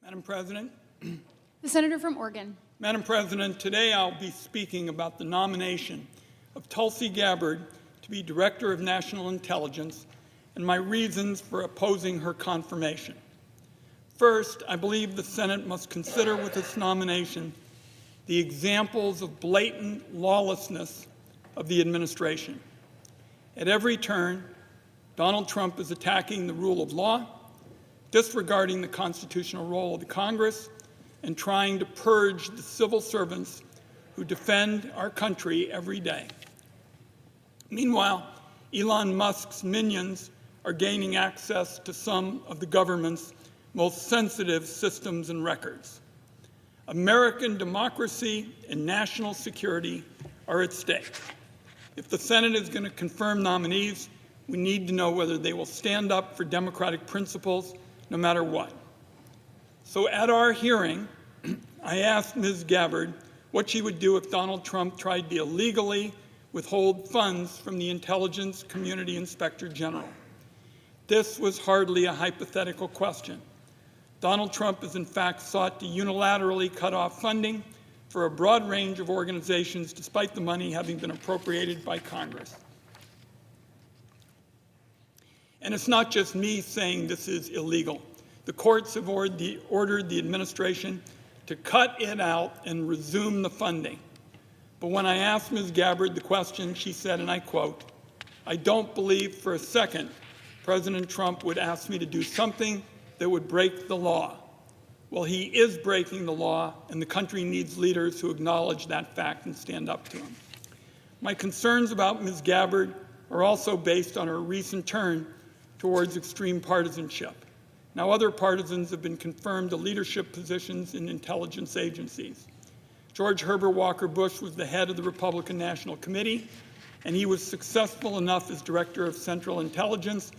Madam President. The Senator from Oregon. Madam President, today I'll be speaking about the nomination of Tulsi Gabbard to be Director of National Intelligence and my reasons for opposing her confirmation. First, I believe the Senate must consider with its nomination the examples of blatant lawlessness of the administration. At every turn, Donald Trump is attacking the rule of law, disregarding the constitutional role of the Congress, and trying to purge the civil servants who defend our country every day. Meanwhile, Elon Musk's minions are gaining access to some of the government's most sensitive systems and records. American democracy and national security are at stake. If the Senate is going to confirm nominees, we need to know whether they will stand up for democratic principles no matter what. So at our hearing, I asked Ms. Gabbard what she would do if Donald Trump tried to illegally withhold funds from the Intelligence Community Inspector General. This was hardly a hypothetical question. Donald Trump has in fact sought to unilaterally cut off funding for a broad range of organizations despite the money having been appropriated by Congress. And it's not just me saying this is illegal. The courts have ordered the administration to cut it out and resume the funding. But when I asked Ms. Gabbard the question, she said, and I quote, "I don't believe for a second President Trump would ask me to do something that would break the law." Well, he is breaking the law, and the country needs leaders who acknowledge that fact and stand up to him. My concerns about Ms. Gabbard are also based on her recent turn towards extreme partisanship. Now, other partisans have been confirmed to leadership positions in intelligence agencies. George Herbert Walker Bush was the head of the Republican National Committee, and he was successful enough as Director of Central Intelligence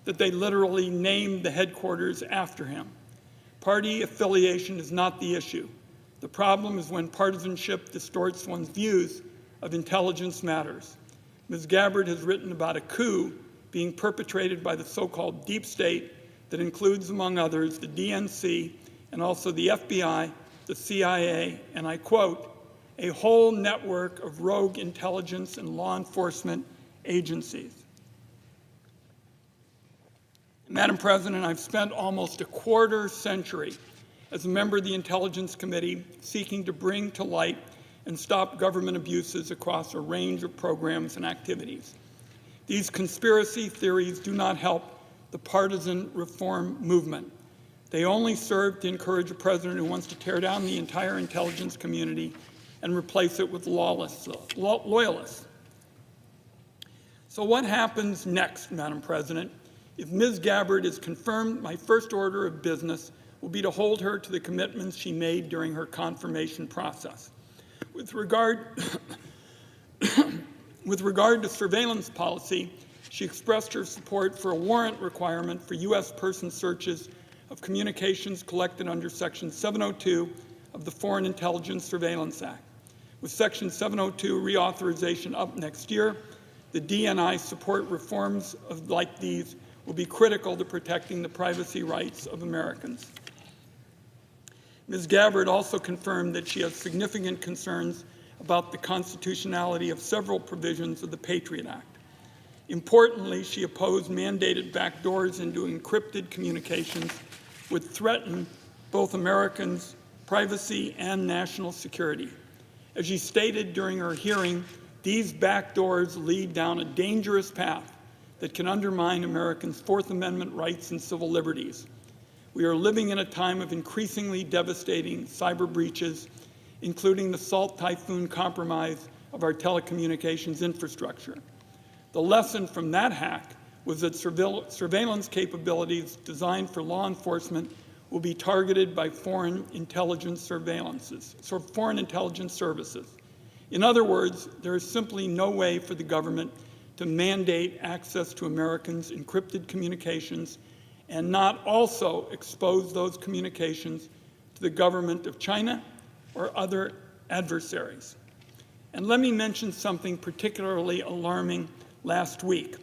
that they literally named the headquarters after him. Party affiliation is not the issue. The problem is when partisanship distorts one's views of intelligence matters. Ms. Gabbard has written about a coup being perpetrated by the so-called deep state that includes, among others, the DNC and also the FBI, the CIA, and I quote, "a whole network of rogue intelligence and law enforcement agencies." Madam President, I've spent almost a quarter century as a member of the Intelligence Committee seeking to bring to light and stop government abuses across a range of programs and activities. These conspiracy theories do not help the partisan reform movement. They only serve to encourage a president who wants to tear down the entire intelligence community and replace it with loyalists. So what happens next, Madam President? If Ms. Gabbard is confirmed, my first order of business will be to hold her to the commitments she made during her confirmation process. With regard to surveillance policy, she expressed her support for a warrant requirement for U.S. person searches of communications collected under Section 702 of the Foreign Intelligence Surveillance Act. With Section 702 reauthorization up next year, the DNI support reforms like these will be critical to protecting the privacy rights of Americans. Ms. Gabbard also confirmed that she has significant concerns about the constitutionality of several provisions of the Patriot Act. Importantly, she opposed mandated backdoors into encrypted communications would threaten both Americans' privacy and national security. As she stated during her hearing, these backdoors lead down a dangerous path that can undermine Americans' Fourth Amendment rights and civil liberties. We are living in a time of increasingly devastating cyber breaches, including the Salt Typhoon compromise of our telecommunications infrastructure. The lesson from that hack was that surveillance capabilities designed for law enforcement will be targeted by foreign intelligence services. In other words, there is simply no way for the government to mandate access to Americans' encrypted communications and not also expose those communications to the government of China or other adversaries. And let me mention something particularly alarming last week.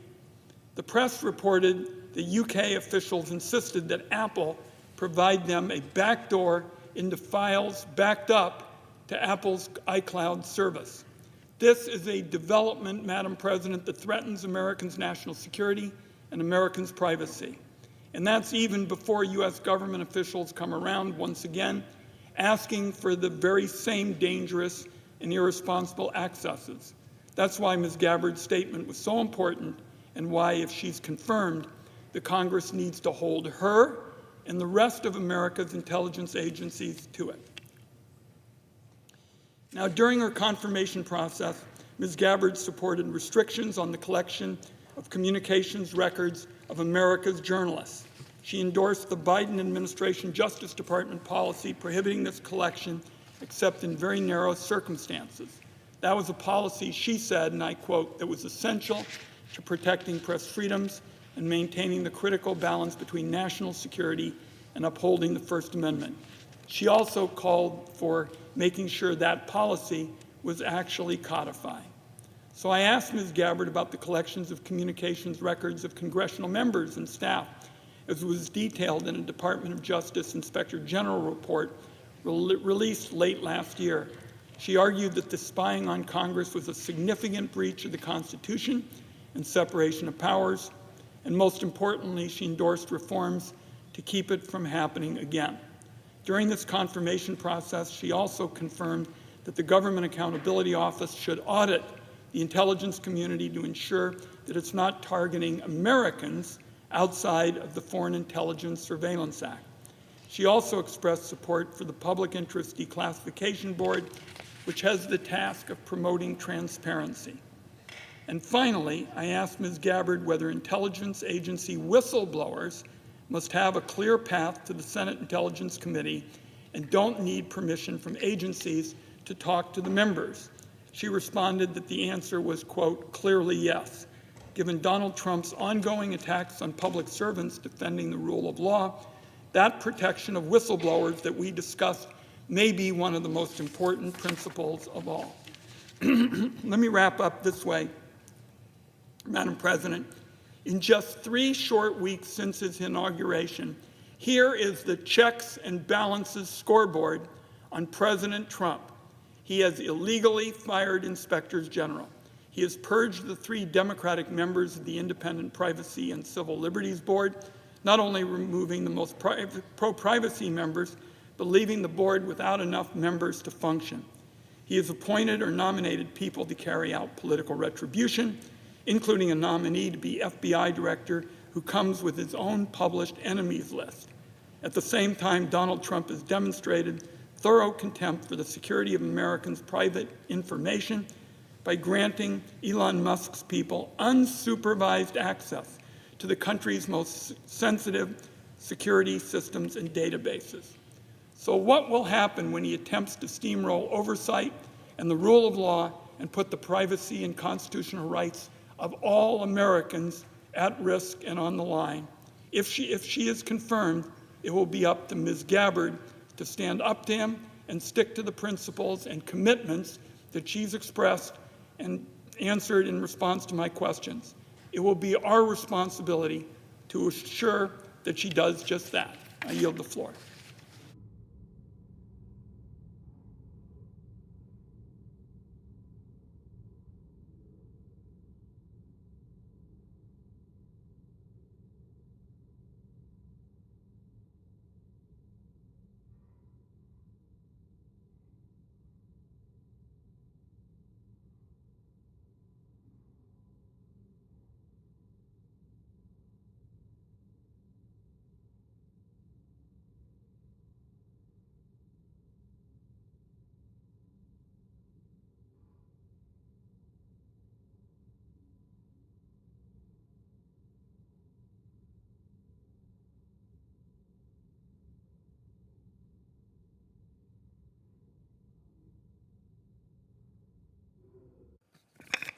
The press reported that UK officials insisted that Apple provide them a backdoor into files backed up to Apple's iCloud service. This is a development, Madam President, that threatens Americans' national security and Americans' privacy. And that's even before U.S. government officials come around once again, asking for the very same dangerous and irresponsible accesses. That's why Ms. Gabbard's statement was so important, and why, if she's confirmed, the Congress needs to hold her and the rest of America's intelligence agencies to it. Now, during her confirmation process, Ms. Gabbard supported restrictions on the collection of communications records of America's journalists. She endorsed the Biden administration Justice Department policy prohibiting this collection except in very narrow circumstances. That was a policy, she said, and I quote, that was essential to protecting press freedoms and maintaining the critical balance between national security and upholding the First Amendment. She also called for making sure that policy was actually codified. So I asked Ms. Gabbard about the collections of communications records of congressional members and staff, as was detailed in a Department of Justice Inspector General report released late last year. She argued that the spying on Congress was a significant breach of the Constitution and separation of powers, and most importantly, she endorsed reforms to keep it from happening again. During this confirmation process, she also confirmed that the Government Accountability Office should audit the intelligence community to ensure that it's not targeting Americans outside of the Foreign Intelligence Surveillance Act. She also expressed support for the Public Interest Declassification Board, which has the task of promoting transparency. And finally, I asked Ms. Gabbard whether intelligence agency whistleblowers must have a clear path to the Senate Intelligence Committee and don't need permission from agencies to talk to the members. She responded that the answer was, quote, clearly yes. Given Donald Trump's ongoing attacks on public servants defending the rule of law, that protection of whistleblowers that we discussed may be one of the most important principles of all. Let me wrap up this way, Madam President. In just 3 short weeks since his inauguration, here is the checks and balances scoreboard on President Trump. He has illegally fired inspectors general. He has purged the 3 Democratic members of the Independent Privacy and Civil Liberties Board, not only removing the most pro-privacy members, but leaving the board without enough members to function. He has appointed or nominated people to carry out political retribution, including a nominee to be FBI director who comes with his own published enemies list. At the same time, Donald Trump has demonstrated thorough contempt for the security of Americans' private information by granting Elon Musk's people unsupervised access to the country's most sensitive security systems and databases. So what will happen when he attempts to steamroll oversight and the rule of law and put the privacy and constitutional rights of all Americans at risk and on the line? If she is confirmed, it will be up to Ms. Gabbard to stand up to him and stick to the principles and commitments that she's expressed and answered in response to my questions. It will be our responsibility to assure that she does just that. I yield the floor.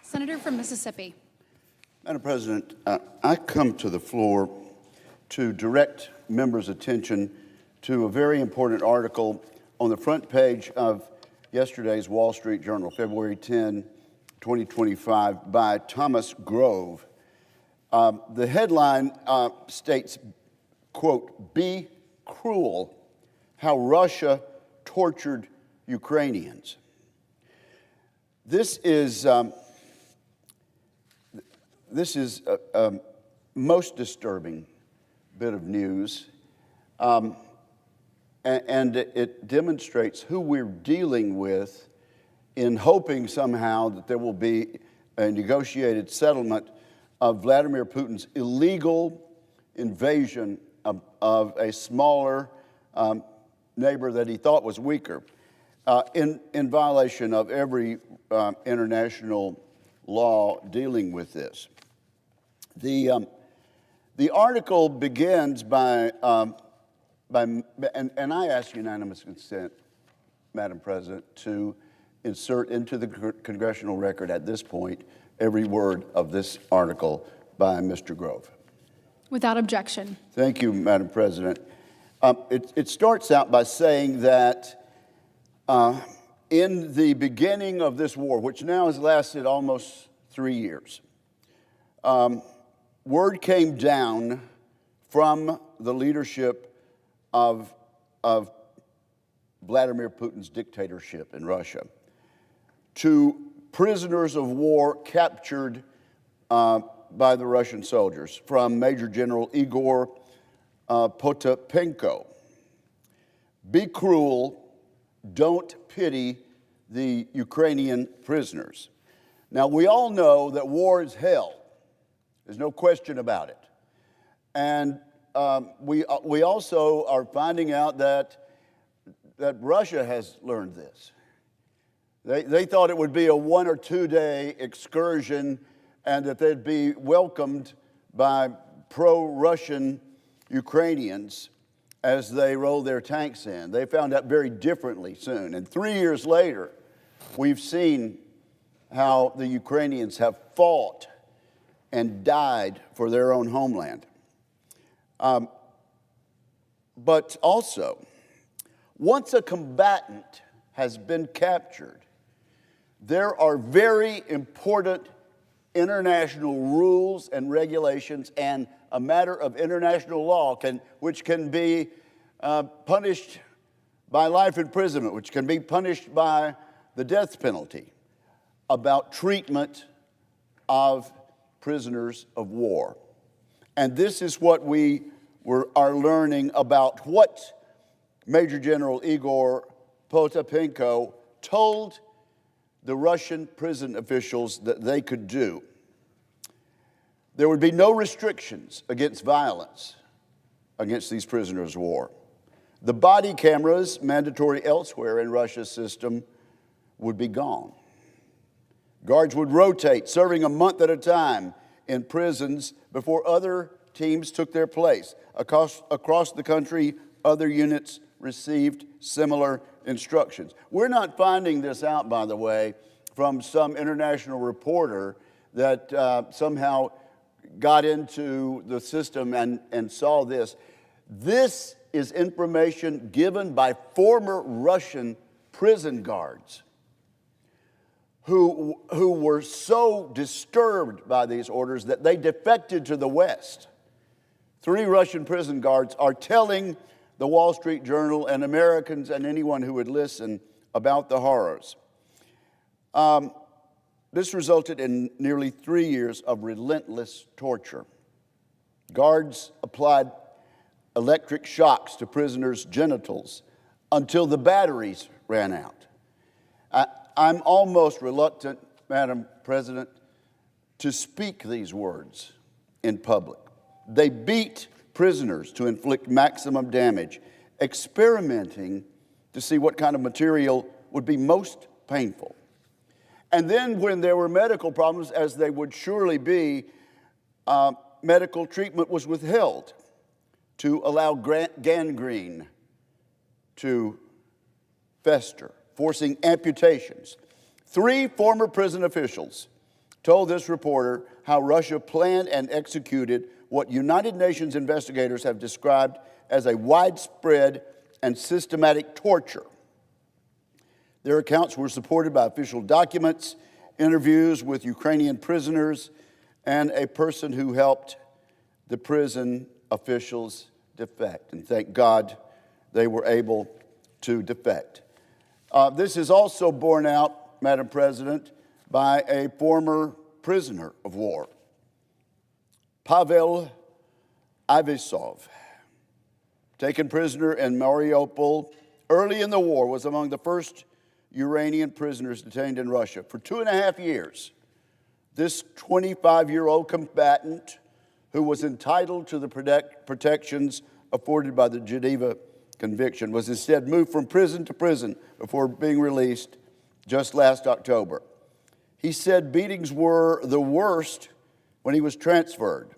Senator from Mississippi. Madam President, I come to the floor to direct members' attention to a very important article on the front page of yesterday's Wall Street Journal, February 10, 2025, by Thomas Grove. The headline states, quote, "Be cruel how Russia tortured Ukrainians. This is a most disturbing bit of news, and it demonstrates who we're dealing with in hoping somehow that there will be a negotiated settlement of Vladimir Putin's illegal invasion of a smaller neighbor that he thought was weaker, in violation of every international law dealing with this. The article begins by and I ask unanimous consent, Madam President, to insert into the congressional record at this point every word of this article by Mr. Grove. Without objection. Thank you, Madam President. It starts out by saying that in the beginning of this war, which now has lasted almost 3 years, word came down from the leadership of Vladimir Putin's dictatorship in Russia to prisoners of war captured by the Russian soldiers, from Major General Igor Potapenko. Be cruel, don't pity the Ukrainian prisoners. Now, we all know that war is hell. There's no question about it. And we also are finding out that Russia has learned this. They thought it would be a 1 or 2 day excursion and that they'd be welcomed by pro-Russian Ukrainians as they rolled their tanks in. They found out very differently soon. And 3 years later, we've seen how the Ukrainians have fought and died for their own homeland. But also, once a combatant has been captured, there are very important international rules and regulations and a matter of international law which can be punished by life imprisonment, which can be punished by the death penalty, about treatment of prisoners of war. And this is what we are learning about what Major General Igor Potapenko told the Russian prison officials that they could do. There would be no restrictions against violence against these prisoners of war. The body cameras, mandatory elsewhere in Russia's system, would be gone. Guards would rotate, serving a month at a time in prisons before other teams took their place. Across the country, other units received similar instructions. We're not finding this out, by the way, from some international reporter that somehow got into the system and saw this. This is information given by former Russian prison guards who were so disturbed by these orders that they defected to the West. 3 Russian prison guards are telling the Wall Street Journal and Americans and anyone who would listen about the horrors. This resulted in nearly 3 years of relentless torture. Guards applied electric shocks to prisoners' genitals until the batteries ran out. I'm almost reluctant, Madam President, to speak these words in public. They beat prisoners to inflict maximum damage, experimenting to see what kind of material would be most painful. And then when there were medical problems, as they would surely be, medical treatment was withheld to allow gangrene to fester, forcing amputations. 3 former prison officials told this reporter how Russia planned and executed what United Nations investigators have described as a widespread and systematic torture. Their accounts were supported by official documents, interviews with Ukrainian prisoners, and a person who helped the prison officials defect. And thank God they were able to defect. This is also borne out, Madam President, by a former prisoner of war, Pavel Ivisov, taken prisoner in Mariupol early in the war, was among the first Ukrainian prisoners detained in Russia. For 2.5 years, this 25-year-old combatant, who was entitled to the protections afforded by the Geneva Convention, was instead moved from prison to prison before being released just last October. He said beatings were the worst when he was transferred.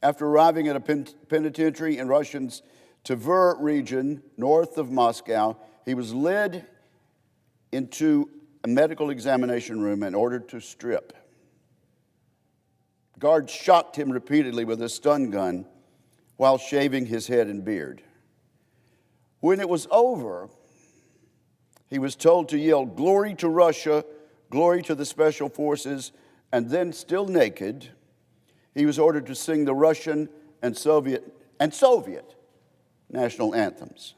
After arriving at a penitentiary in Russia's Tver region north of Moscow, he was led into a medical examination room and ordered to strip. Guards shocked him repeatedly with a stun gun while shaving his head and beard. When it was over, he was told to yell, "Glory to Russia, glory to the special forces," and then, still naked, he was ordered to sing the Russian and Soviet national anthems.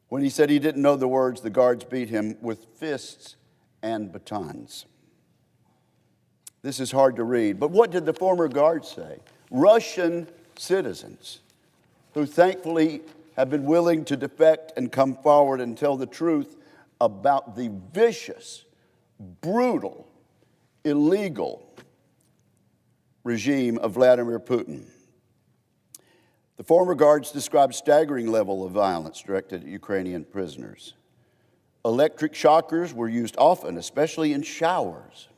When he said he didn't know the words, the guards beat him with fists and batons. This is hard to read, but what did the former guards say? Russian citizens who thankfully have been willing to defect and come forward and tell the truth about the vicious, brutal, illegal regime of Vladimir Putin. The former guards described staggering level of violence directed at Ukrainian prisoners. Electric shockers were used often, especially in showers.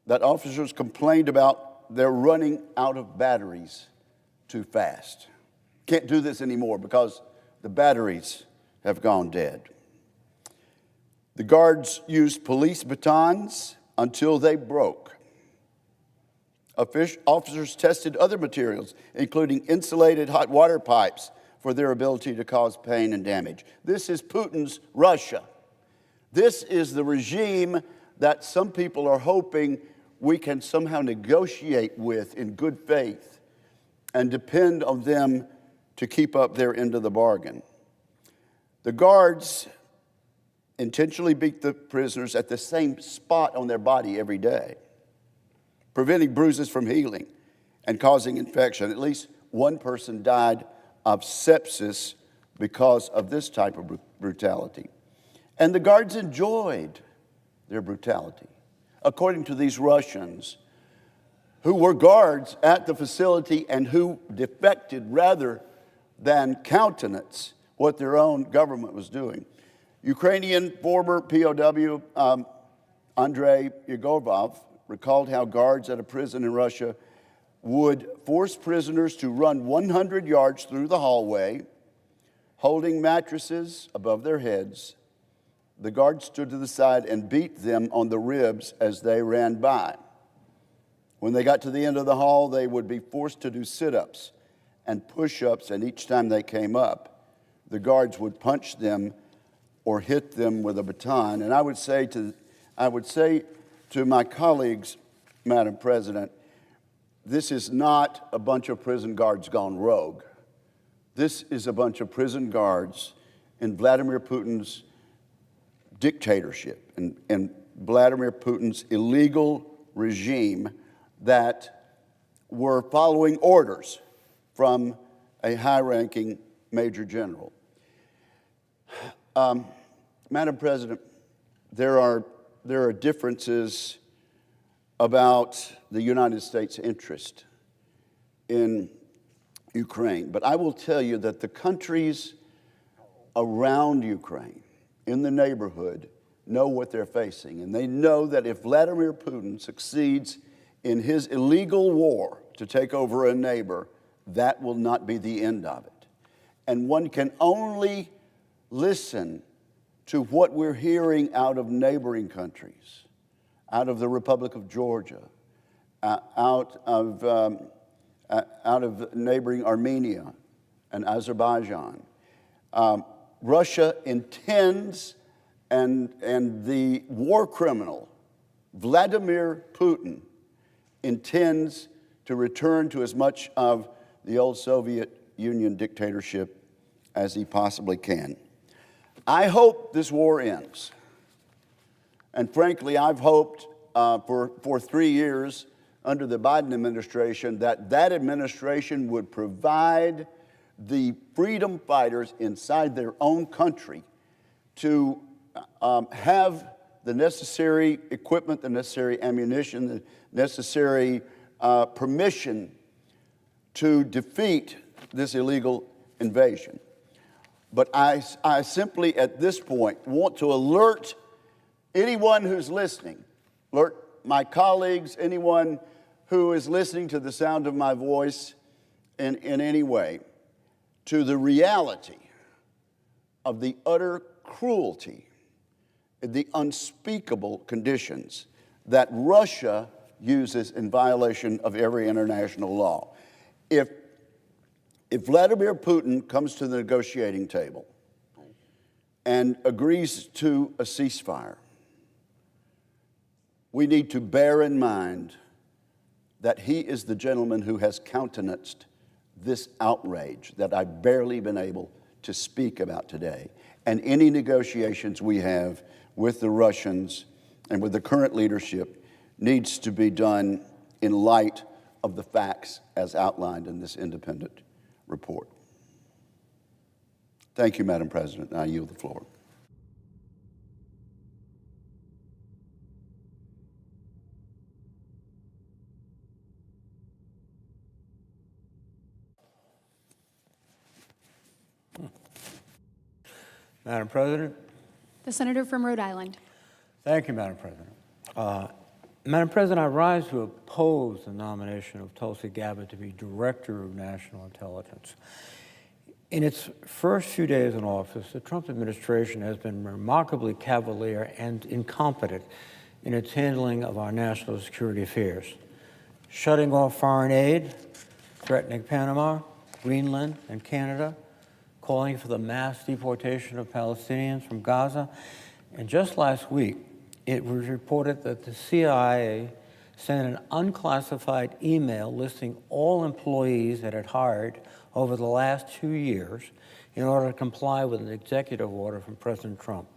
That officers complained about their running out of batteries too fast. Can't do this anymore because the batteries have gone dead. The guards used police batons until they broke. Officers tested other materials, including insulated hot water pipes, for their ability to cause pain and damage. This is Putin's Russia. This is the regime that some people are hoping we can somehow negotiate with in good faith and depend on them to keep up their end of the bargain. The guards intentionally beat the prisoners at the same spot on their body every day, preventing bruises from healing and causing infection. At least one person died of sepsis because of this type of brutality. And the guards enjoyed their brutality, according to these Russians, who were guards at the facility and who defected rather than countenance what their own government was doing. Ukrainian former POW Andrei Yegorov recalled how guards at a prison in Russia would force prisoners to run 100 yards through the hallway, holding mattresses above their heads. The guards stood to the side and beat them on the ribs as they ran by. When they got to the end of the hall, they would be forced to do sit-ups and push-ups, and each time they came up, the guards would punch them or hit them with a baton. And I would say to my colleagues, Madam President, this is not a bunch of prison guards gone rogue. This is a bunch of prison guards in Vladimir Putin's dictatorship and Vladimir Putin's illegal regime that were following orders from a high-ranking major general. Madam President, there are differences about the United States' interest in Ukraine, but I will tell you that the countries around Ukraine, in the neighborhood, know what they're facing, and they know that if Vladimir Putin succeeds in his illegal war to take over a neighbor, that will not be the end of it. And one can only listen to what we're hearing out of neighboring countries, out of the Republic of Georgia, out of neighboring Armenia and Azerbaijan. Russia intends, and the war criminal, Vladimir Putin, intends to return to as much of the old Soviet Union dictatorship as he possibly can. I hope this war ends. And frankly, I've hoped for 3 years under the Biden administration that administration would provide the freedom fighters inside their own country to have the necessary equipment, the necessary ammunition, the necessary permission to defeat this illegal invasion. But I simply, at this point, want to alert anyone who's listening, alert my colleagues, anyone who is listening to the sound of my voice in any way, to the reality of the utter cruelty, the unspeakable conditions that Russia uses in violation of every international law. If Vladimir Putin comes to the negotiating table and agrees to a ceasefire, we need to bear in mind that he is the gentleman who has countenanced this outrage that I've barely been able to speak about today. And any negotiations we have with the Russians and with the current leadership needs to be done in light of the facts as outlined in this independent report. Thank you, Madam President, and I yield the floor. Madam President. The senator from Rhode Island. Thank you, Madam President. Madam President, I rise to oppose the nomination of Tulsi Gabbard to be Director of National Intelligence. In its first few days in office, the Trump administration has been remarkably cavalier and incompetent in its handling of our national security affairs, shutting off foreign aid, threatening Panama, Greenland, and Canada, calling for the mass deportation of Palestinians from Gaza. And just last week, it was reported that the CIA sent an unclassified email listing all employees that it hired over the last 2 years in order to comply with an executive order from President Trump.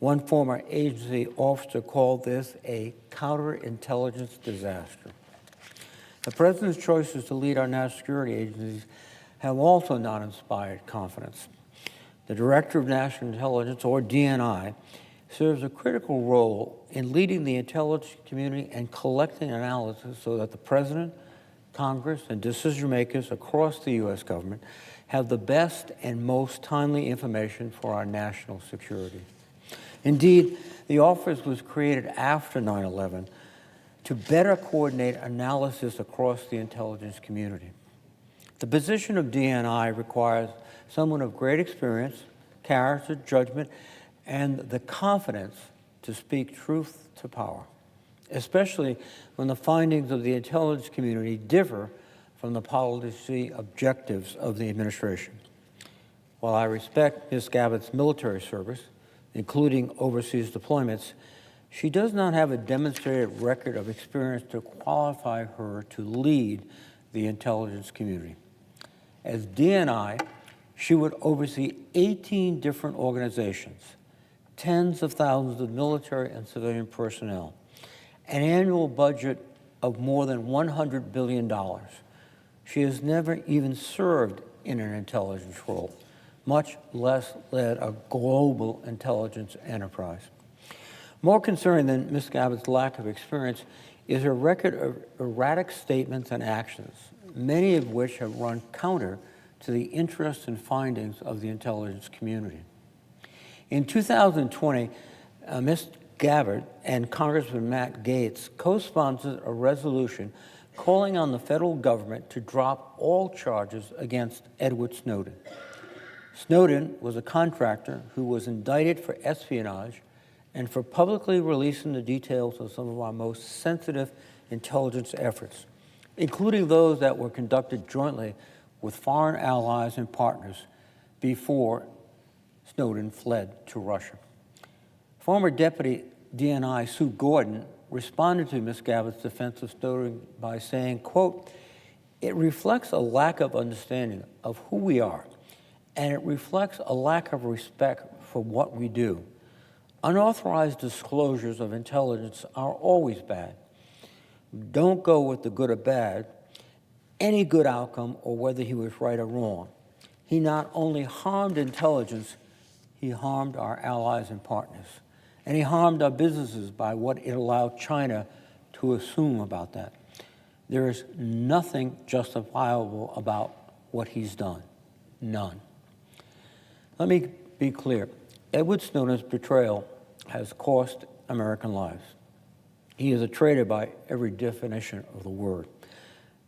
One former agency officer called this a counterintelligence disaster. The President's choices to lead our national security agencies have also not inspired confidence. The Director of National Intelligence, or DNI, serves a critical role in leading the intelligence community and collecting analysis so that the President, Congress, and decision makers across the U.S. government have the best and most timely information for our national security. Indeed, the office was created after 9/11 to better coordinate analysis across the intelligence community. The position of DNI requires someone of great experience, character, judgment, and the confidence to speak truth to power, especially when the findings of the intelligence community differ from the policy objectives of the administration. While I respect Ms. Gabbard's military service, including overseas deployments, she does not have a demonstrated record of experience to qualify her to lead the intelligence community. As DNI, she would oversee 18 different organizations, tens of thousands of military and civilian personnel, an annual budget of more than $100 billion. She has never even served in an intelligence role, much less led a global intelligence enterprise. More concerning than Ms. Gabbard's lack of experience is her record of erratic statements and actions, many of which have run counter to the interests and findings of the intelligence community. In 2020, Ms. Gabbard and Congressman Matt Gaetz co-sponsored a resolution calling on the federal government to drop all charges against Edward Snowden. Snowden was a contractor who was indicted for espionage and for publicly releasing the details of some of our most sensitive intelligence efforts, including those that were conducted jointly with foreign allies and partners before Snowden fled to Russia. Former Deputy DNI Sue Gordon responded to Ms. Gabbard's defense of Snowden by saying, quote, It reflects a lack of understanding of who we are, and it reflects a lack of respect for what we do. Unauthorized disclosures of intelligence are always bad. Don't go with the good or bad, any good outcome or whether he was right or wrong. He not only harmed intelligence, he harmed our allies and partners. And he harmed our businesses by what it allowed China to assume about that. There is nothing justifiable about what he's done. None. Let me be clear. Edward Snowden's betrayal has cost American lives. He is a traitor by every definition of the word.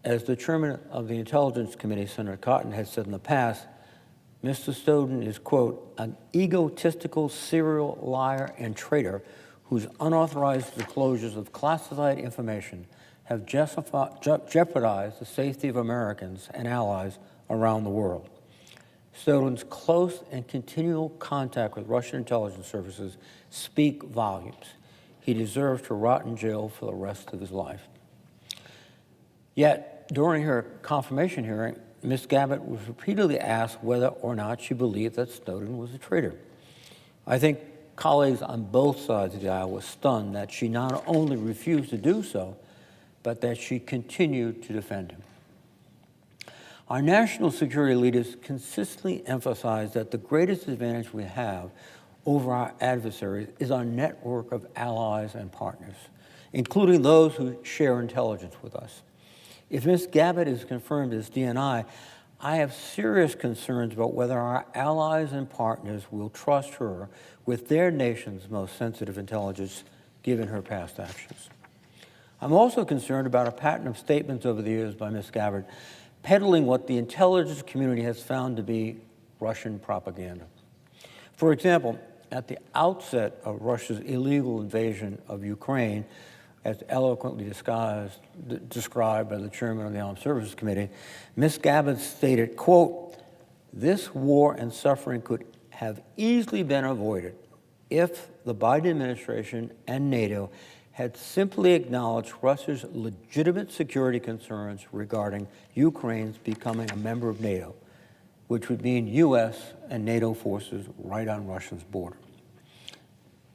As the chairman of the Intelligence Committee, Senator Cotton, has said in the past, Mr. Snowden is, quote, an egotistical serial liar and traitor whose unauthorized disclosures of classified information have jeopardized the safety of Americans and allies around the world. Snowden's close and continual contact with Russian intelligence services speak volumes. He deserves to rot in jail for the rest of his life. Yet, during her confirmation hearing, Ms. Gabbard was repeatedly asked whether or not she believed that Snowden was a traitor. I think colleagues on both sides of the aisle were stunned that she not only refused to do so, but that she continued to defend him. Our national security leaders consistently emphasize that the greatest advantage we have over our adversaries is our network of allies and partners, including those who share intelligence with us. If Ms. Gabbard is confirmed as DNI, I have serious concerns about whether our allies and partners will trust her with their nation's most sensitive intelligence, given her past actions. I'm also concerned about a pattern of statements over the years by Ms. Gabbard peddling what the intelligence community has found to be Russian propaganda. For example, at the outset of Russia's illegal invasion of Ukraine, as eloquently described by the chairman of the Armed Services Committee, Ms. Gabbard stated, quote, this war and suffering could have easily been avoided if the Biden administration and NATO had simply acknowledged Russia's legitimate security concerns regarding Ukraine's becoming a member of NATO, which would mean U.S. and NATO forces right on Russia's border.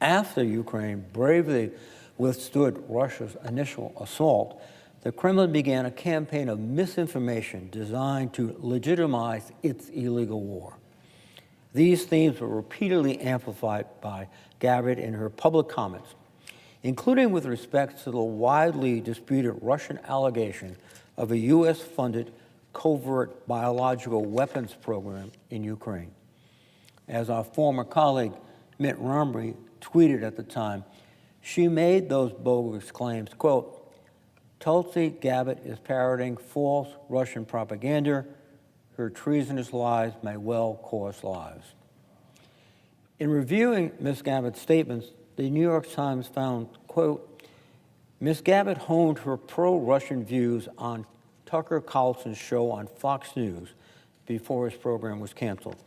After Ukraine bravely withstood Russia's initial assault, the Kremlin began a campaign of misinformation designed to legitimize its illegal war. These themes were repeatedly amplified by Gabbard in her public comments, including with respect to the widely disputed Russian allegation of a U.S.-funded covert biological weapons program in Ukraine. As our former colleague Mitt Romney tweeted at the time, she made those bogus claims, quote, Tulsi Gabbard is parroting false Russian propaganda. Her treasonous lies may well cost lives. In reviewing Ms. Gabbard's statements, the New York Times found, quote, Ms. Gabbard honed her pro-Russian views on Tucker Carlson's show on Fox News before his program was canceled.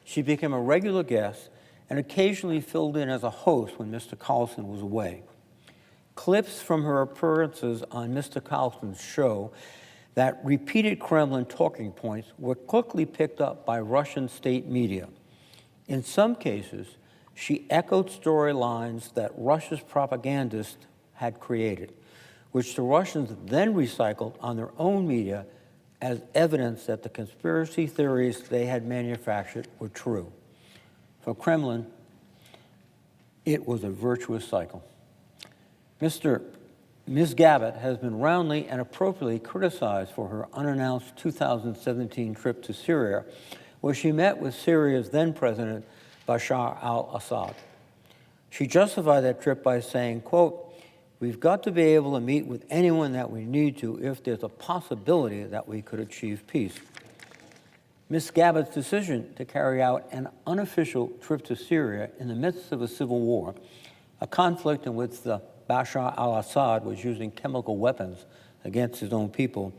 She became a regular guest and occasionally filled in as a host when Mr. Carlson was away. Clips from her appearances on Mr. Carlson's show that repeated Kremlin talking points were quickly picked up by Russian state media. In some cases, she echoed storylines that Russia's propagandists had created, which the Russians then recycled on their own media as evidence that the conspiracy theories they had manufactured were true. For Kremlin, it was a virtuous cycle. Ms. Gabbard has been roundly and appropriately criticized for her unannounced 2017 trip to Syria, where she met with Syria's then-president, Bashar al-Assad. She justified that trip by saying, quote, we've got to be able to meet with anyone that we need to if there's a possibility that we could achieve peace. Ms. Gabbard's decision to carry out an unofficial trip to Syria in the midst of a civil war, a conflict in which the Bashar al-Assad was using chemical weapons against his own people,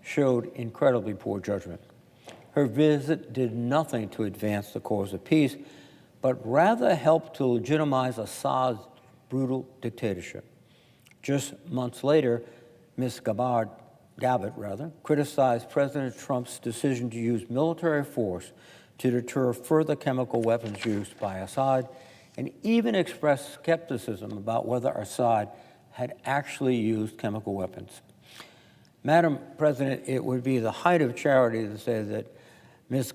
showed incredibly poor judgment. Her visit did nothing to advance the cause of peace, but rather helped to legitimize Assad's brutal dictatorship. Just months later, Ms. Gabbard Gabbard, criticized President Trump's decision to use military force to deter further chemical weapons use by Assad, and even expressed skepticism about whether Assad had actually used chemical weapons. Madam President, it would be the height of charity to say that Ms.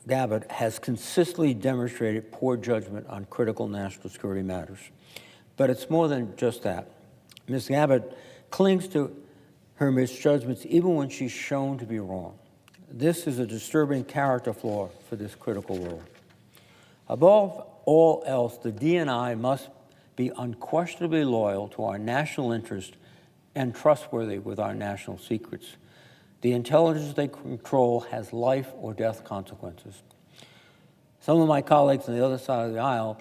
Gabbard has consistently demonstrated poor judgment on critical national security matters. But it's more than just that. Ms. Gabbard clings to her misjudgments even when she's shown to be wrong. This is a disturbing character flaw for this critical role. Above all else, the DNI must be unquestionably loyal to our national interest and trustworthy with our national secrets. The intelligence they control has life or death consequences. Some of my colleagues on the other side of the aisle,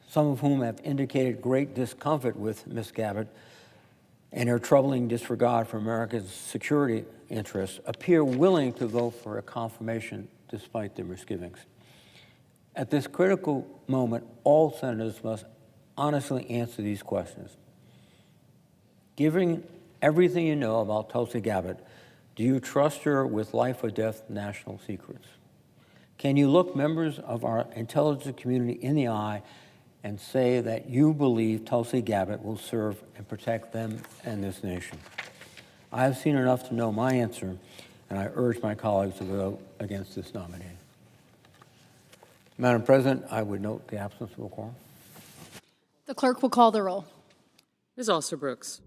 some of whom have indicated great discomfort with Ms. Gabbard and her troubling disregard for America's security interests, appear willing to vote for a confirmation despite their misgivings. At this critical moment, all senators must honestly answer these questions. Given everything you know about Tulsi Gabbard, do you trust her with life or death national secrets? Can you look members of our intelligence community in the eye and say that you believe Tulsi Gabbard will serve and protect them and this nation? I have seen enough to know my answer, and I urge my colleagues to vote against this nominee. Madam President, I would note the absence of a quorum. The clerk will call the roll. Ms. Alsterbrooks.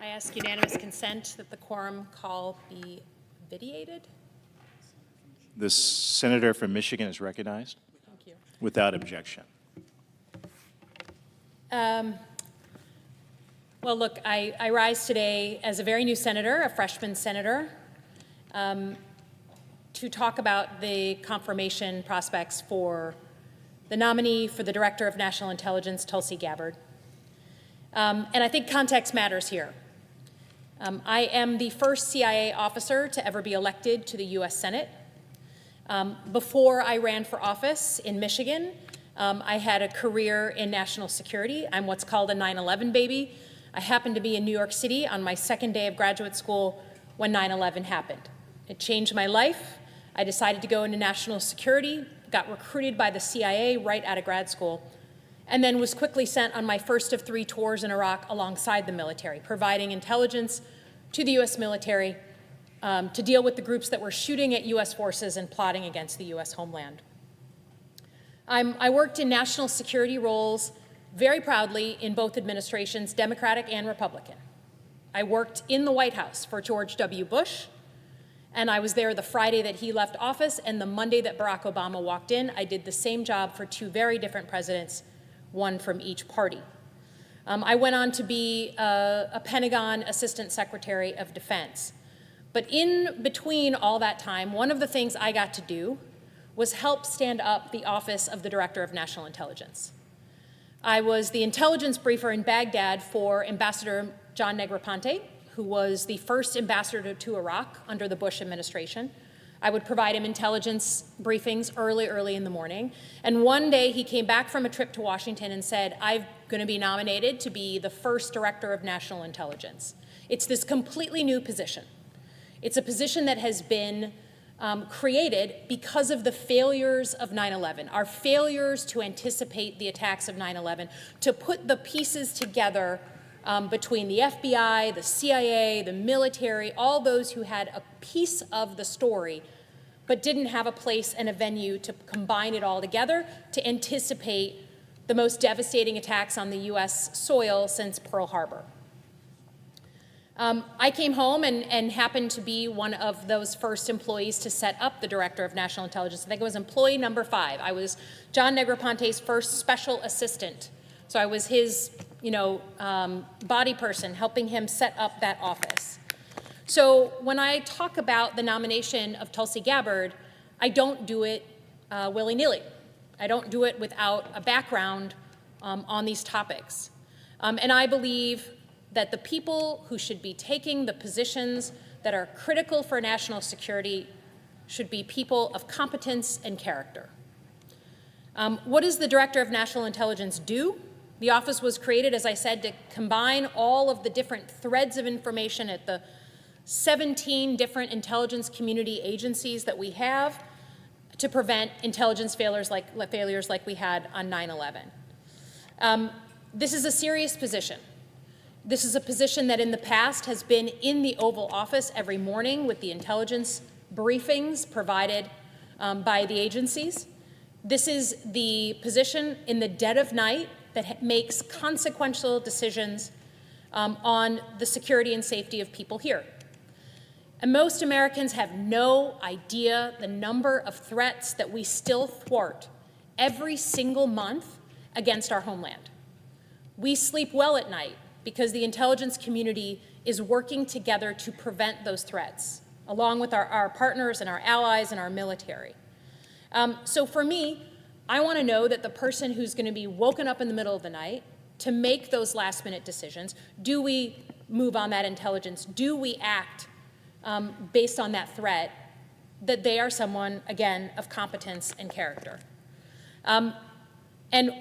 I ask unanimous consent that the quorum call be vitiated. The senator from Michigan is recognized Thank you. without objection. Well, look, I rise today as a very new senator, a freshman senator, to talk about the confirmation prospects for the nominee for the Director of National Intelligence, Tulsi Gabbard. And I think context matters here. I am the first CIA officer to ever be elected to the U.S. Senate. Before I ran for office in Michigan, I had a career in national security. I'm what's called a 9/11 baby. I happened to be in New York City on my second day of graduate school when 9/11 happened. It changed my life. I decided to go into national security, got recruited by the CIA right out of grad school, and then was quickly sent on my first of 3 tours in Iraq alongside the military, providing intelligence to the U.S. military to deal with the groups that were shooting at U.S. forces and plotting against the U.S. homeland. I worked in national security roles very proudly in both administrations, Democratic and Republican. I worked in the White House for George W. Bush, and I was there the Friday that he left office, and the Monday that Barack Obama walked in. I did the same job for 2 very different presidents, one from each party. I went on to be a Pentagon Assistant Secretary of Defense. But in between all that time, one of the things I got to do was help stand up the Office of the Director of National Intelligence. I was the intelligence briefer in Baghdad for Ambassador John Negroponte, who was the first ambassador to Iraq under the Bush administration. I would provide him intelligence briefings early in the morning. And one day he came back from a trip to Washington and said, I'm going to be nominated to be the first Director of National Intelligence. It's this completely new position. It's a position that has been created because of the failures of 9/11, our failures to anticipate the attacks of 9/11, to put the pieces together between the FBI, the CIA, the military, all those who had a piece of the story but didn't have a place and a venue to combine it all together to anticipate the most devastating attacks on the U.S. soil since Pearl Harbor. I came home and happened to be one of those first employees to set up the Director of National Intelligence. I think it was employee number 5. I was John Negroponte's first special assistant. So I was his, body person, helping him set up that office. So when I talk about the nomination of Tulsi Gabbard, I don't do it willy-nilly. I don't do it without a background on these topics. And I believe that the people who should be taking the positions that are critical for national security should be people of competence and character. What does the Director of National Intelligence do? The office was created, as I said, to combine all of the different threads of information at the 17 different intelligence community agencies that we have to prevent intelligence failures like we had on 9/11. This is a serious position. This is a position that in the past has been in the Oval Office every morning with the intelligence briefings provided by the agencies. This is the position in the dead of night that makes consequential decisions on the security and safety of people here. And most Americans have no idea the number of threats that we still thwart every single month against our homeland. We sleep well at night because the intelligence community is working together to prevent those threats, along with our partners and our allies and our military. So for me, I want to know that the person who's going to be woken up in the middle of the night to make those last-minute decisions, do we move on that intelligence? Do we act based on that threat, that they are someone, again, of competence and character? And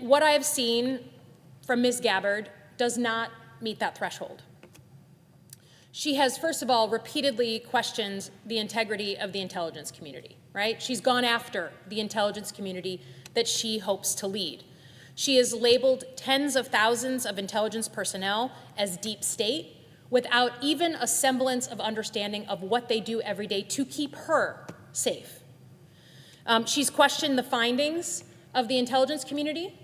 what I have seen from Ms. Gabbard does not meet that threshold. She has, first of all, repeatedly questioned the integrity of the intelligence community, right? She's gone after the intelligence community that she hopes to lead. She has labeled tens of thousands of intelligence personnel as deep state without even a semblance of understanding of what they do every day to keep her safe. She's questioned the findings of the intelligence community,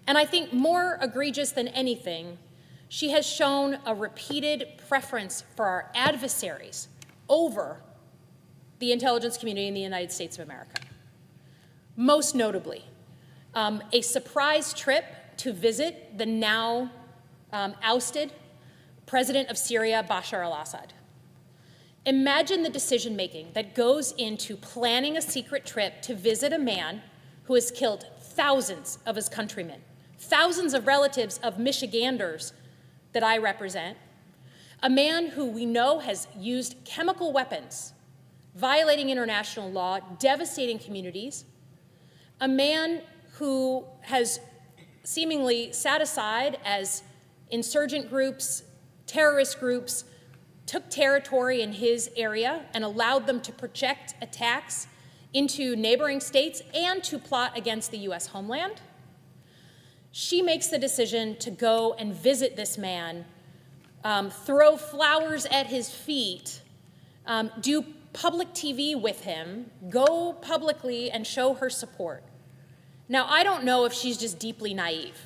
and I think more egregious than anything, She has shown a repeated preference for our adversaries over the intelligence community in the United States of America. Most notably, a surprise trip to visit the now ousted president of Syria, Bashar al-Assad. Imagine the decision-making that goes into planning a secret trip to visit a man who has killed thousands of his countrymen, thousands of relatives of Michiganders that I represent, a man who we know has used chemical weapons, violating international law, devastating communities, a man who has seemingly sat aside as insurgent groups, terrorist groups, took territory in his area and allowed them to project attacks into neighboring states and to plot against the U.S. homeland. She makes the decision to go and visit this man, throw flowers at his feet, do public TV with him, go publicly and show her support. Now, I don't know if she's just deeply naive.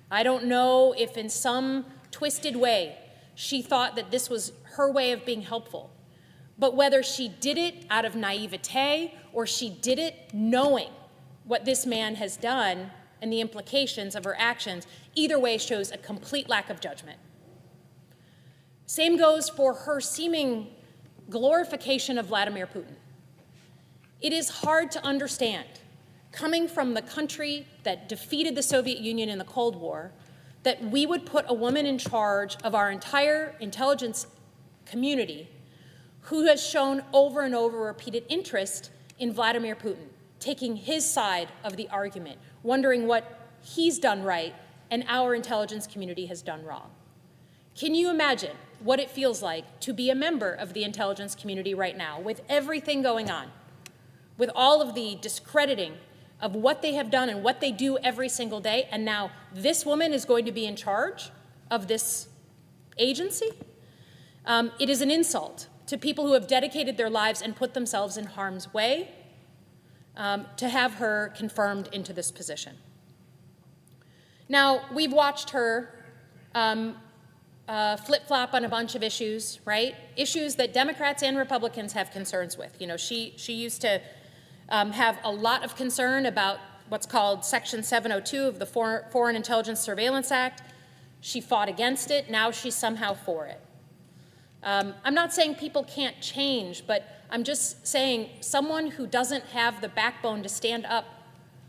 I don't know if in some twisted way she thought that this was her way of being helpful. But whether she did it out of naivete or she did it knowing what this man has done and the implications of her actions, either way shows a complete lack of judgment. Same goes for her seeming glorification of Vladimir Putin. It is hard to understand, coming from the country that defeated the Soviet Union in the Cold War, that we would put a woman in charge of our entire intelligence community who has shown over and over repeated interest in Vladimir Putin, taking his side of the argument, wondering what he's done right and our intelligence community has done wrong. Can you imagine what it feels like to be a member of the intelligence community right now, with everything going on, with all of the discrediting of what they have done and what they do every single day, and now this woman is going to be in charge of this agency? It is an insult to people who have dedicated their lives and put themselves in harm's way to have her confirmed into this position. Now, we've watched her flip-flop on a bunch of issues, right? Issues that Democrats and Republicans have concerns with. You know, she used to have a lot of concern about what's called Section 702 of the Foreign Intelligence Surveillance Act. She fought against it. Now she's somehow for it. I'm not saying people can't change, but I'm just saying someone who doesn't have the backbone to stand up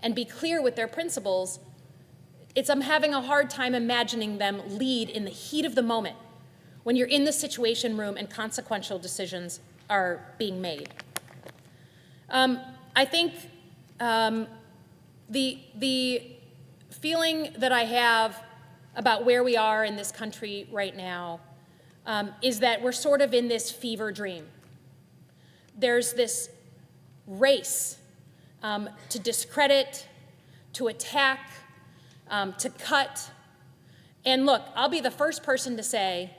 and be clear with their principles, I'm having a hard time imagining them lead in the heat of the moment when you're in the situation room and consequential decisions are being made. I think the feeling that I have about where we are in this country right now is that we're sort of in this fever dream. There's this race to discredit, to attack, to cut. And look, I'll be the first person to say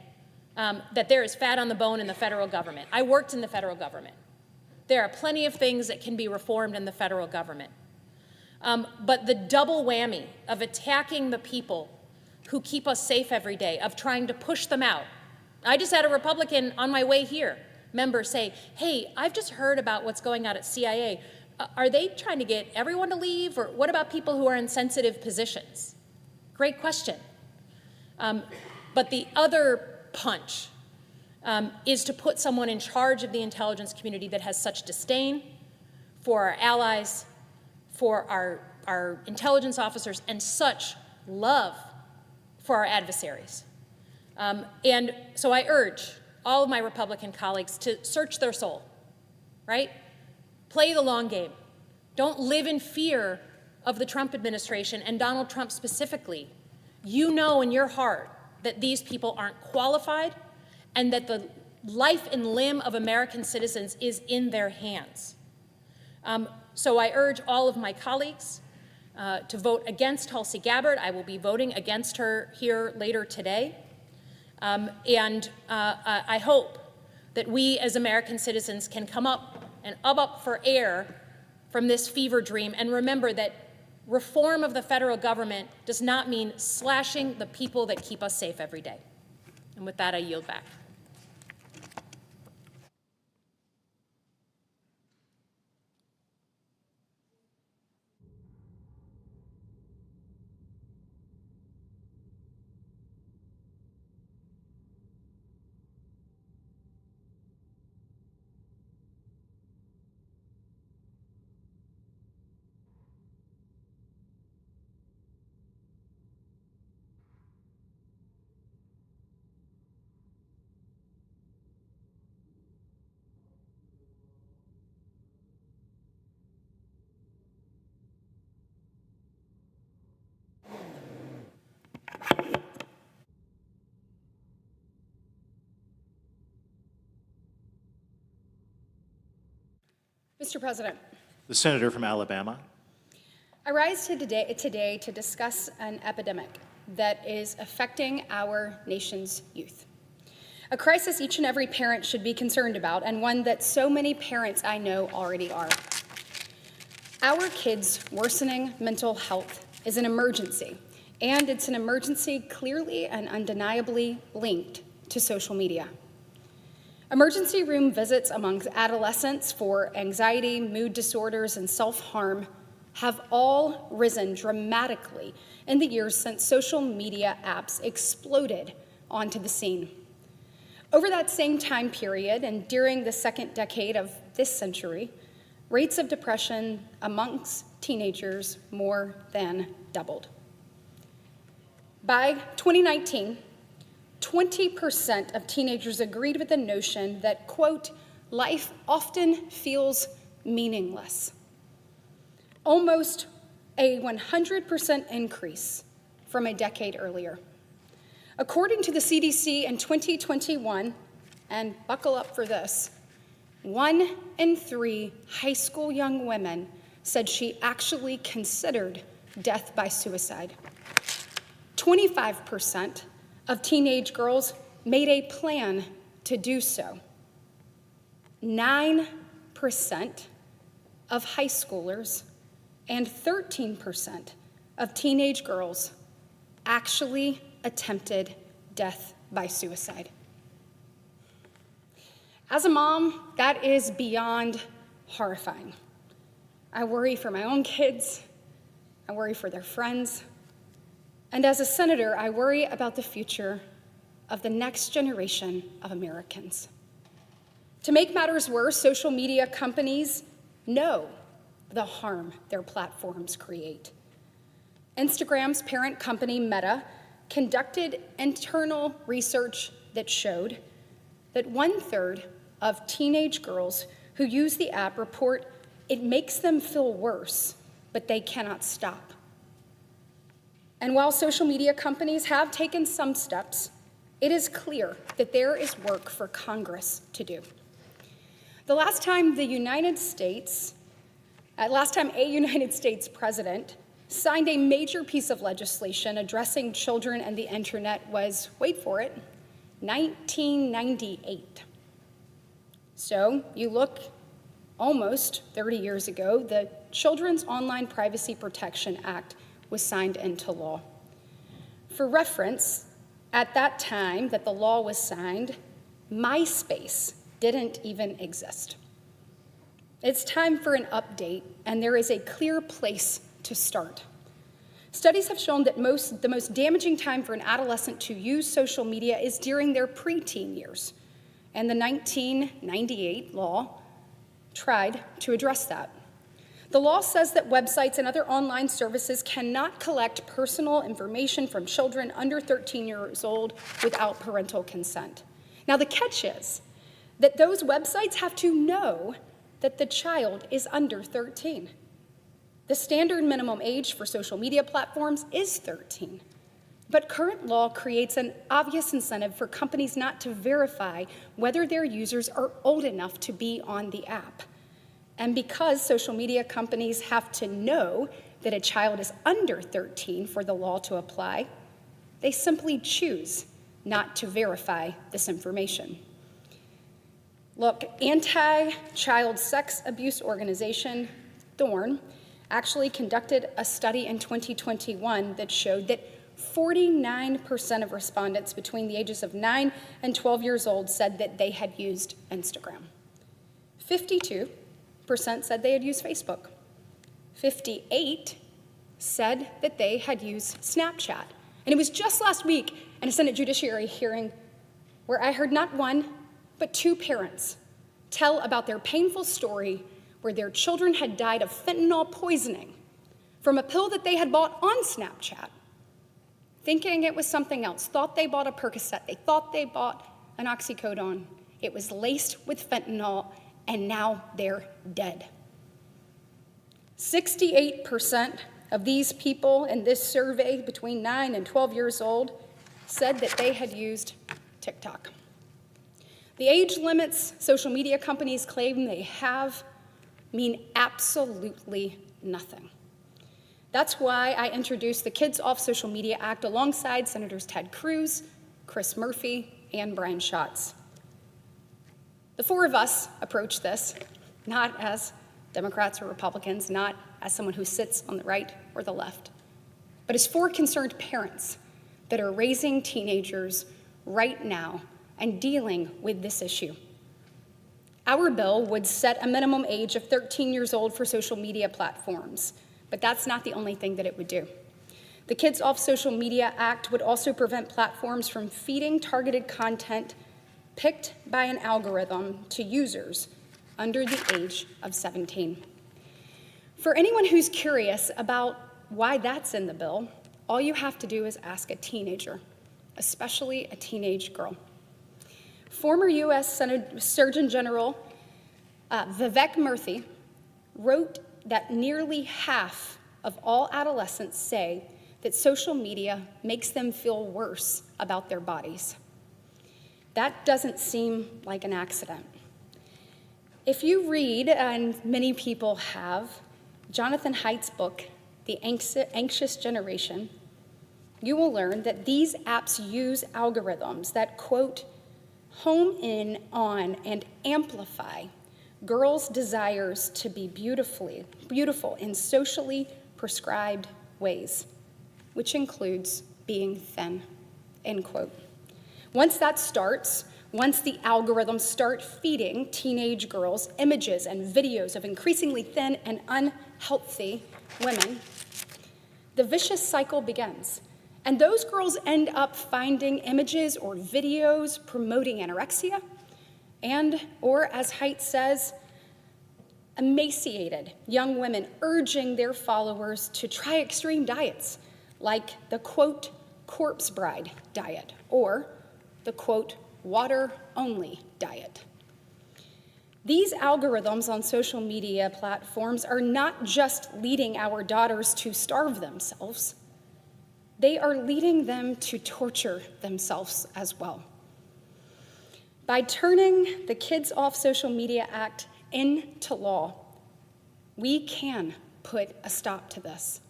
that there is fat on the bone in the federal government. I worked in the federal government. There are plenty of things that can be reformed in the federal government. But the double whammy of attacking the people who keep us safe every day, of trying to push them out. I just had a Republican on my way here member say, hey, I've just heard about what's going on at CIA. Are they trying to get everyone to leave? Or what about people who are in sensitive positions? Great question. But the other punch is to put someone in charge of the intelligence community that has such disdain for our allies, for our intelligence officers, and such love for our adversaries. And so I urge all of my Republican colleagues to search their soul, right? Play the long game. Don't live in fear of the Trump administration and Donald Trump specifically. You know in your heart that these people aren't qualified and that the life and limb of American citizens is in their hands. So I urge all of my colleagues to vote against Tulsi Gabbard. I will be voting against her here later today. And I hope that we as American citizens can come up and up for air from this fever dream and remember that reform of the federal government does not mean slashing the people that keep us safe every day. And with that, I yield back. Mr. President, The senator from Alabama. I rise today to discuss an epidemic that is affecting our nation's youth. A crisis each and every parent should be concerned about, and one that so many parents I know already are. Our kids' worsening mental health is an emergency, and it's an emergency clearly and undeniably linked to social media. Emergency room visits among adolescents for anxiety, mood disorders, and self-harm have all risen dramatically in the years since social media apps exploded onto the scene. Over that same time period, and during the second decade of this century, rates of depression amongst teenagers more than doubled. By 2019, 20% of teenagers agreed with the notion that, quote, life often feels meaningless. Almost a 100% increase from a decade earlier. According to the CDC in 2021, and buckle up for this, 1 in 3 high school young women said she actually considered death by suicide. 25% of teenage girls made a plan to do so. 9% of high schoolers and 13% of teenage girls actually attempted death by suicide. As a mom, that is beyond horrifying. I worry for my own kids. I worry for their friends. And as a senator, I worry about the future of the next generation of Americans. To make matters worse, social media companies know the harm their platforms create. Instagram's parent company, Meta, conducted internal research that showed that 1/3 of teenage girls who use the app report it makes them feel worse, but they cannot stop. And while social media companies have taken some steps, it is clear that there is work for Congress to do. The last time a United States president signed a major piece of legislation addressing children and the internet was, wait for it, 1998. So you look almost 30 years ago, the Children's Online Privacy Protection Act was signed into law. For reference, at that time that the law was signed, MySpace didn't even exist. It's time for an update, and there is a clear place to start. Studies have shown that the most damaging time for an adolescent to use social media is during their preteen years, and the 1998 law tried to address that. The law says that websites and other online services cannot collect personal information from children under 13 years old without parental consent. Now, the catch is that those websites have to know that the child is under 13. The standard minimum age for social media platforms is 13. But current law creates an obvious incentive for companies not to verify whether their users are old enough to be on the app. And because social media companies have to know that a child is under 13 for the law to apply, they simply choose not to verify this information. Look, anti-child sex abuse organization Thorn actually conducted a study in 2021 that showed that 49% of respondents between the ages of 9 and 12 years old said that they had used Instagram. 52% said they had used Facebook. 58% said that they had used Snapchat. And it was just last week in a Senate Judiciary hearing where I heard not one, but two parents tell about their painful story where their children had died of fentanyl poisoning from a pill that they had bought on Snapchat, thinking it was something else, thought they bought a Percocet, they thought they bought an oxycodone. It was laced with fentanyl, and now they're dead. 68% of these people in this survey between 9 and 12 years old said that they had used TikTok. The age limits social media companies claim they have mean absolutely nothing. That's why I introduced the Kids Off Social Media Act alongside Senators Ted Cruz, Chris Murphy, and Brian Schatz. The four of us approach this not as Democrats or Republicans, not as someone who sits on the right or the left, but as four concerned parents that are raising teenagers right now and dealing with this issue. Our bill would set a minimum age of 13 years old for social media platforms, but that's not the only thing that it would do. The Kids Off Social Media Act would also prevent platforms from feeding targeted content picked by an algorithm to users under the age of 17. For anyone who's curious about why that's in the bill, all you have to do is ask a teenager, especially a teenage girl. Former U.S. Surgeon General Vivek Murthy wrote that nearly half of all adolescents say that social media makes them feel worse about their bodies. That doesn't seem like an accident. If you read, and many people have, Jonathan Haidt's book, The Anxious Generation, you will learn that these apps use algorithms that, quote, home in on and amplify girls' desires to be beautiful in socially prescribed ways, which includes being thin, end quote. Once that starts, once the algorithms start feeding teenage girls images and videos of increasingly thin and unhealthy women, the vicious cycle begins. And those girls end up finding images or videos promoting anorexia or, as Haidt says, emaciated young women urging their followers to try extreme diets like the, quote, corpse bride diet or the, quote, water-only diet. These algorithms on social media platforms are not just leading our daughters to starve themselves, they are leading them to torture themselves as well. By turning the Kids Off Social Media Act into law, we can put a stop to this.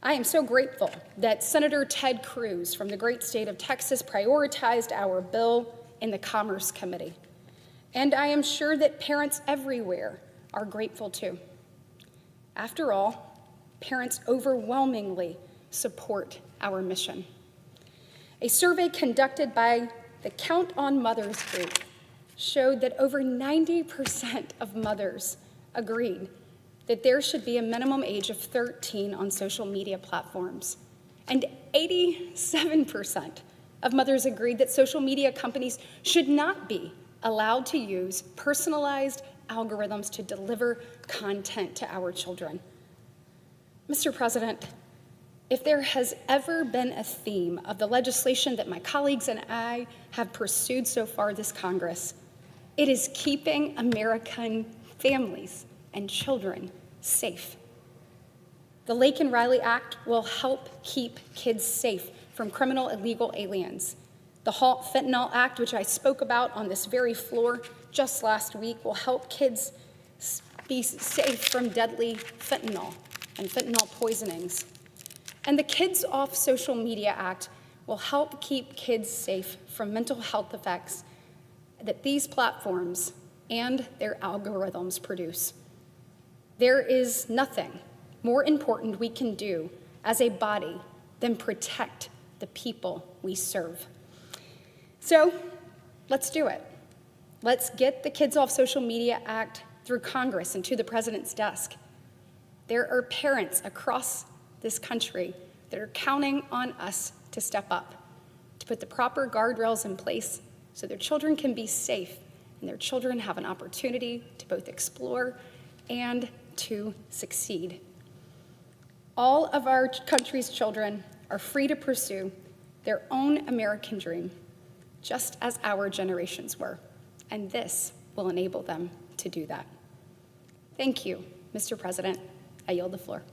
I am so grateful that Senator Ted Cruz from the great state of Texas prioritized our bill in the Commerce Committee. And I am sure that parents everywhere are grateful too. After all, parents overwhelmingly support our mission. A survey conducted by the Count on Mothers group showed that over 90% of mothers agreed that there should be a minimum age of 13 on social media platforms. And 87% of mothers agreed that social media companies should not be allowed to use personalized algorithms to deliver content to our children. Mr. President, if there has ever been a theme of the legislation that my colleagues and I have pursued so far this Congress, it is keeping American families and children safe. The Lake and Riley Act will help keep kids safe from criminal illegal aliens. The Halt Fentanyl Act, which I spoke about on this very floor just last week, will help kids be safe from deadly fentanyl and fentanyl poisonings. And the Kids Off Social Media Act will help keep kids safe from mental health effects that these platforms and their algorithms produce. There is nothing more important we can do as a body then protect the people we serve. So let's do it. Let's get the Kids Off Social Media Act through Congress and to the president's desk. There are parents across this country that are counting on us to step up, to put the proper guardrails in place so their children can be safe and their children have an opportunity to both explore and to succeed. All of our country's children are free to pursue their own American dream, just as our generations were, and this will enable them to do that. Thank you, Mr. President. I yield the floor.